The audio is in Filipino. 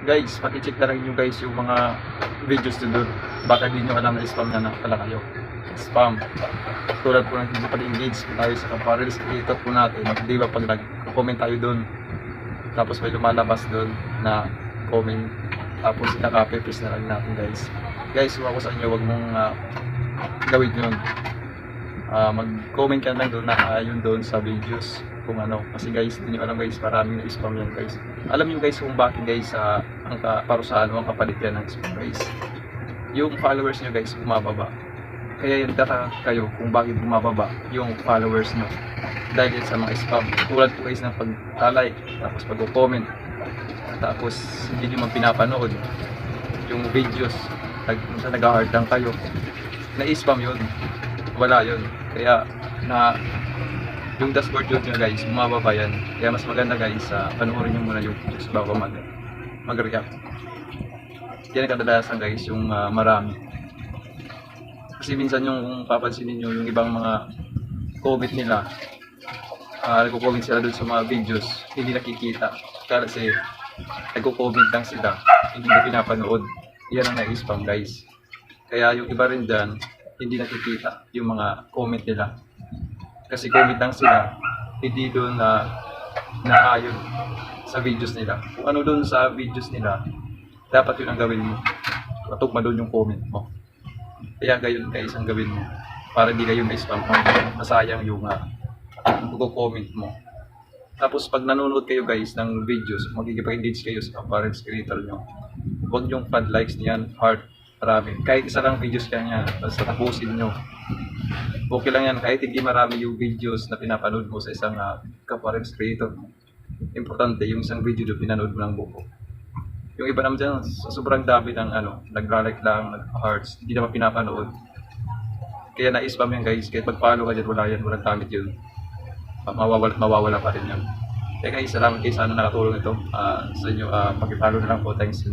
Guys, pakicheck na rin nyo guys yung mga videos nyo doon. Baka di nyo alam na spam na pala kayo. Spam. Tulad po ng hindi pag-engage tayo sa Kaparels Creator po natin. Di ba pag nag-comment tayo doon, tapos may lumalabas doon na comment, tapos ikaka-paste na lang natin guys. Guys, huwag ko sa inyo, huwag mong gawin yun. Mag-comment ka lang doon na ayon doon sa videos kung ano, kasi guys, hindi nyo alam guys, maraming na-spam yan guys. Alam nyo guys kung bakit guys ang parusahan o ang kapalit yan ng spam guys. Yung followers nyo guys bumababa. Kaya yung data kayo kung bakit bumababa yung followers nyo dahil sa mga spam. Tulad po guys ng pag-like, tapos pag-comment, tapos hindi nyo man pinapanood yung videos, nag-hard lang kayo, na-spam yun, wala yun. Kaya yung dashboard yun guys, bumababa yan. Kaya mas maganda guys, panoorin nyo muna yung videos bago mag-react. Yan kadalasan guys, yung marami. Kasi minsan yung papansin niyo yung ibang mga comment nila, nagko-comment sila doon sa mga videos, hindi nakikita. Kasi nagko-comment lang sila, hindi na pinapanood. Yan ang na-spam guys. Kaya yung iba rin dyan, hindi nakikita yung mga comment nila. Kasi comment lang sila, hindi doon naayon sa videos nila. Kung ano doon sa videos nila, dapat yun ang gawin mo. Matugma doon yung comment mo. Kaya gayon guys ang gawin mo. Para hindi kayo ma-spam, masayang yung comment mo. Tapos pag nanonood kayo guys ng videos, magkikipag-engage kayo sa Kaparels Creator nyo. Huwag yung fan likes niyan, heart, marami. Kahit isa lang videos kanya, basta tapusin nyo. Okay lang yan, kahit hindi marami yung videos na pinapanood mo sa isang Kaparels Creator. Importante yung isang video doon pinanood mo ng buo. Yung iba naman dyan, sa sobrang dami ng nag-like lang, nag-hearts, hindi naman pinapanood. Kaya na-spam yan guys, kahit mag-follow ka dyan, wala yan, walang gamit yun. Mawawala pa rin yan. Kaya guys, salamat kayo sa nakatulong ito sa inyo. Pag-follow na lang po, thanks.